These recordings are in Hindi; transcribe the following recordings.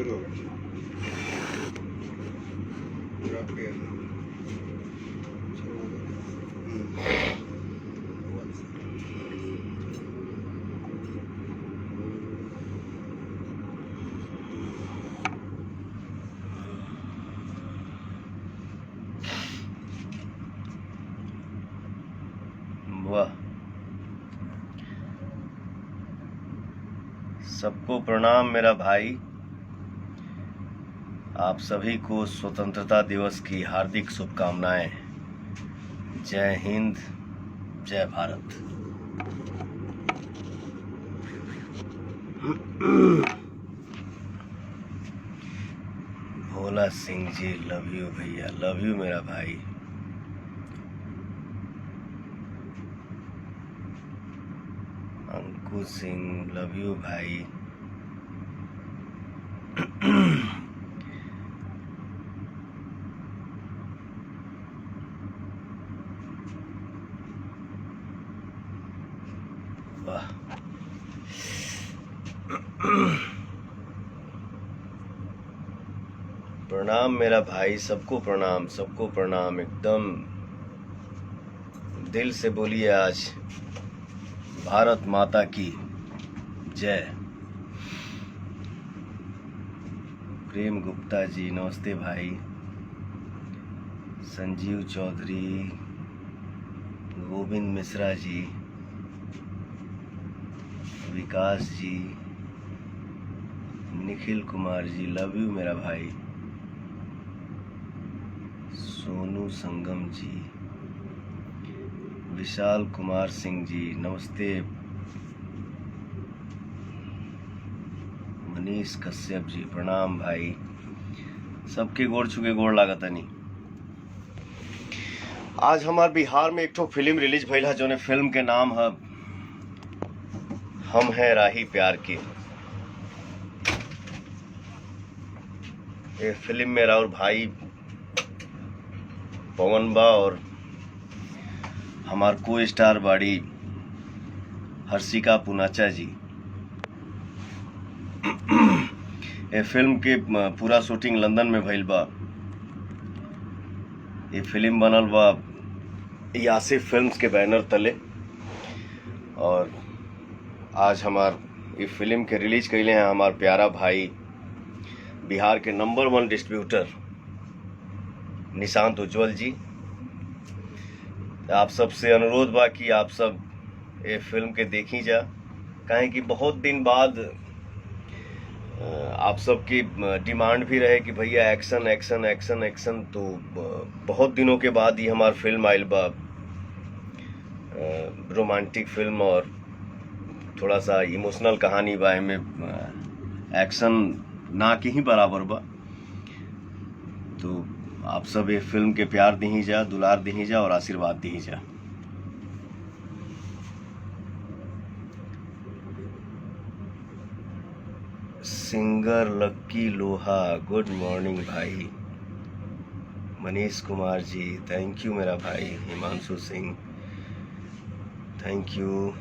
शुरू हो गया पूरा पेड़ शुरू हो गया। वाह, सबको प्रणाम मेरा भाई। आप सभी को स्वतंत्रता दिवस की हार्दिक शुभकामनाएं। जय हिंद, जय भारत। भोला सिंह जी, लव यू भैया, लव यू मेरा भाई। अंकुश सिंह, लव यू भाई। वाह, प्रणाम मेरा भाई, सबको प्रणाम, सबको प्रणाम। एकदम दिल से बोलिए आज भारत माता की जय। प्रेम गुप्ता जी, नमस्ते भाई। संजीव चौधरी, गोविंद मिश्रा जी, विकास जी, निखिल कुमार जी, लव यू मेरा भाई। सोनू संगम जी, विशाल कुमार सिंह जी, नमस्ते। मनीष कश्यप जी, प्रणाम भाई। सबके गोड़ छुके गोड़ लागत नहीं। आज हमारे बिहार में एक ठो फिल्म रिलीज भइल है, जोने फिल्म के नाम है हम हैं राही प्यार के। ये फिल्म में राउर भाई पवन बा और हमार को स्टार बाड़ी हर्षिका पुनाचा जी। ये फिल्म के पूरा शूटिंग लंदन में भइल बा। ये फिल्म बनल बा यासिफ फिल्म्स के बैनर तले, और आज हमार ये फिल्म के रिलीज कैले हैं हमार प्यारा भाई बिहार के नंबर 1 डिस्ट्रीब्यूटर निशांत उज्जवल जी। आप सबसे अनुरोध बा कि आप सब ये फिल्म के देखी जा, काहे कि बहुत दिन बाद आप सबकी डिमांड भी रहे कि भैया एक्शन एक्शन एक्शन एक्शन। तो बहुत दिनों के बाद ही हमार फिल्म आइल बा, रोमांटिक फिल्म और थोड़ा सा इमोशनल कहानी बा। में एक्शन ना के ही बराबर बा। तो आप सब ये फिल्म के प्यार दही जा, दुलार दही जा और आशीर्वाद दही जा। सिंगर लक्की लोहा, गुड मॉर्निंग भाई। मनीष कुमार जी, थैंक यू मेरा भाई। Himanshu Singh, thank you.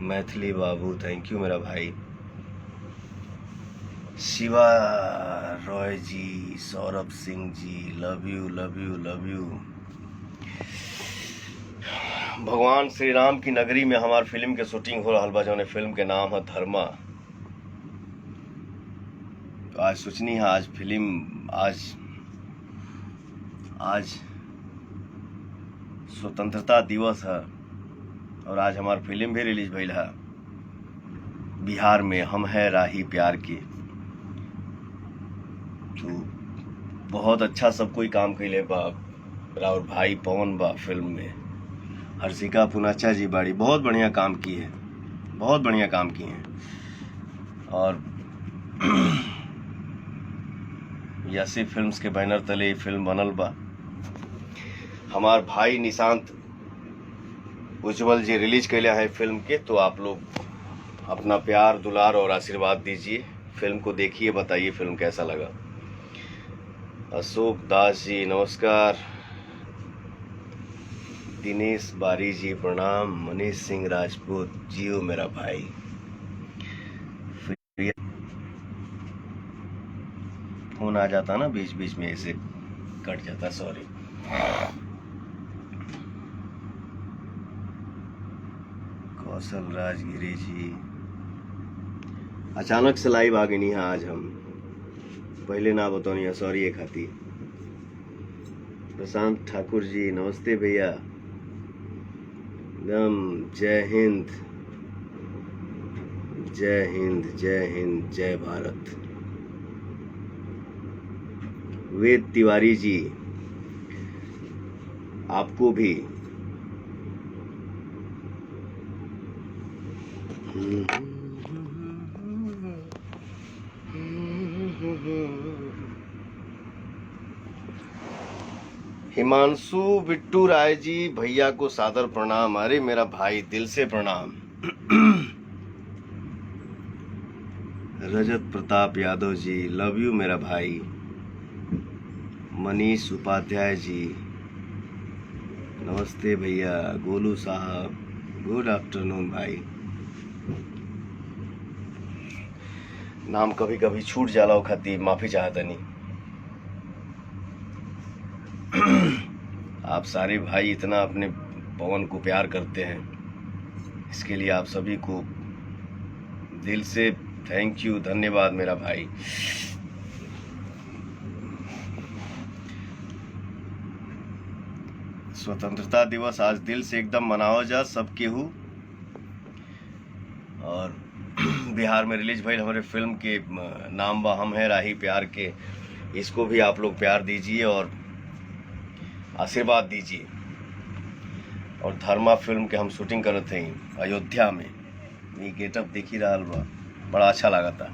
Maithili Babu, thank you मेरा भाई। Shiva Roy ji, Saurabh Singh ji, love you love you love you. भगवान श्री राम की नगरी में हमार फिल्म के शूटिंग हो रहा बा, जौने फिल्म के नाम है धर्मा। तो आज सोचनी है आज फिल्म आज स्वतंत्रता दिवस है और आज हमार फिल्म भी रिलीज भइल है बिहार में, हम हैं राही प्यार की। तो बहुत अच्छा सब कोई काम कैले बा। राउर भाई पवन बा फिल्म में, हर्षिका पुनाचा जी बाड़ी, बहुत बढ़िया काम की है, बहुत बढ़िया काम किए हैं। और यासिफ फिल्म्स के बैनर तले ये फिल्म बनल बा। हमार भाई निशांत उज्जवल जी रिलीज कैले हैं फिल्म के। तो आप लोग अपना प्यार दुलार और आशीर्वाद दीजिए, फिल्म को देखिए, बताइए फिल्म कैसा लगा। अशोक दास जी, नमस्कार। दिनेश बारी जी, प्रणाम। मनीष सिंह राजपूत, जियो मेरा भाई। फोन आ जाता ना बीच बीच में, ऐसे कट जाता, सॉरी। कौशल राजगिरी जी अचानक से लाइव आ गई नहीं आज, हम पहले ना बताओ, सॉरी एक खाती। प्रशांत ठाकुर जी नमस्ते भैया, एकदम जय हिंद जय हिंद जय हिंद जय भारत। वेद तिवारी जी आपको भी हिमांशु बिट्टू राय जी भैया को सादर प्रणाम। अरे मेरा भाई दिल से प्रणाम। रजत प्रताप यादव जी लव यू मेरा भाई। मनीष उपाध्याय जी नमस्ते भैया। गोलू साहब गुड आफ्टरनून भाई। नाम कभी कभी छूट जाला खाती माफी चाहता नहीं। आप सारे भाई इतना अपने पवन को प्यार करते हैं, इसके लिए आप सभी को दिल से थैंक यू, धन्यवाद मेरा भाई। स्वतंत्रता दिवस आज दिल से एकदम मनाओ जा सब केहू। और बिहार में रिलीज भइल हमारे फिल्म के नाम बा हम है राही प्यार के, इसको भी आप लोग प्यार दीजिए और आशीर्वाद दीजिए। और धर्मा फिल्म के हम शूटिंग करत थे अयोध्या में, ये गेटअप देख ही रहा बा, बड़ा अच्छा लगा था।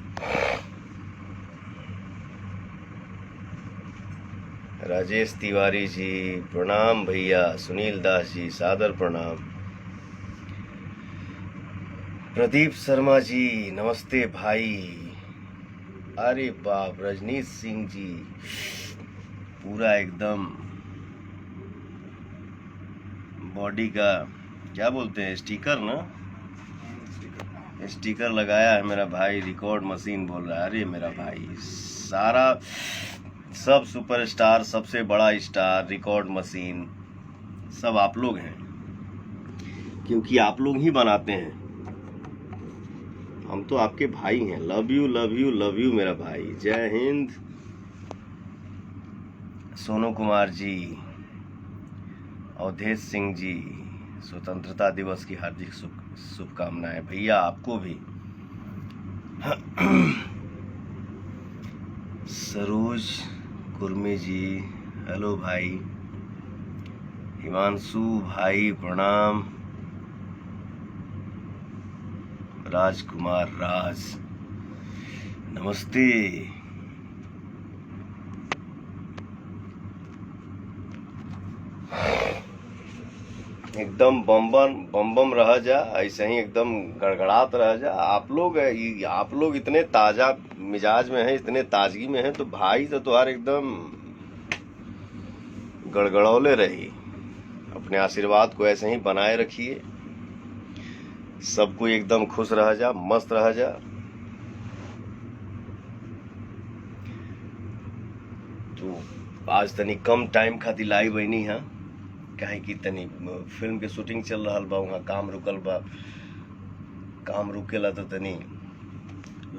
राजेश तिवारी जी प्रणाम भैया। सुनील दास जी सादर प्रणाम। प्रदीप शर्मा जी नमस्ते भाई। अरे बाप, रजनीश सिंह जी पूरा एकदम बॉडी का क्या बोलते हैं स्टिकर ना, स्टिकर लगाया है मेरा भाई। रिकॉर्ड मशीन बोल रहा है। अरे मेरा भाई सारा सब सुपरस्टार, सबसे बड़ा स्टार, रिकॉर्ड मशीन सब आप लोग हैं, क्योंकि आप लोग ही बनाते हैं। हम तो आपके भाई हैं। Love you love you love you मेरा भाई। जय हिंद। सोनू कुमार जी, अवधेश सिंह जी स्वतंत्रता दिवस की हार्दिक शुभकामनाएं भैया आपको भी। सरोज कुर्मी जी हेलो भाई। हिमांशु भाई प्रणाम। राजकुमार राज नमस्ते। एकदम बम बम रह जा, ऐसे ही एकदम गड़गड़ात रह जा। आप लोग इतने ताजा मिजाज में हैं, इतने ताजगी में हैं, तो भाई तो तुम्हारे एकदम गड़गड़ौले रही। अपने आशीर्वाद को ऐसे ही बनाए रखिए। सबको एकदम खुश रह जा, मस्त रह जा। तो आज तनी कम टाइम खातिर लाइव बनी है, काहे कि तनी फिल्म के शूटिंग चल रहा बा, वहाँ काम रुकल बा। काम रुकेला तो तनी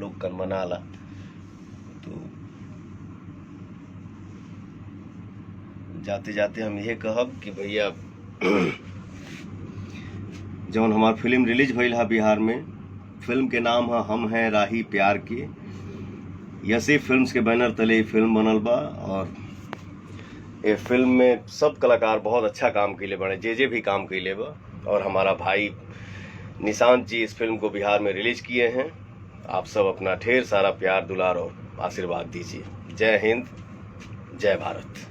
लोग कन मनाला। तो जाते जाते हम यह कहब कि भैया जौन हमार फिल्म रिलीज भइल है बिहार में, फिल्म के नाम है हम हैं राही प्यार के। यसे फिल्म्स के बैनर तले फिल्म बनल बा और ये फिल्म में सब कलाकार बहुत अच्छा काम कैले बने, जे भी काम कैले बा। और हमारा भाई निशांत जी इस फिल्म को बिहार में रिलीज किए हैं। आप सब अपना ढेर सारा प्यार दुलार और आशीर्वाद दीजिए। जय हिंद जय भारत।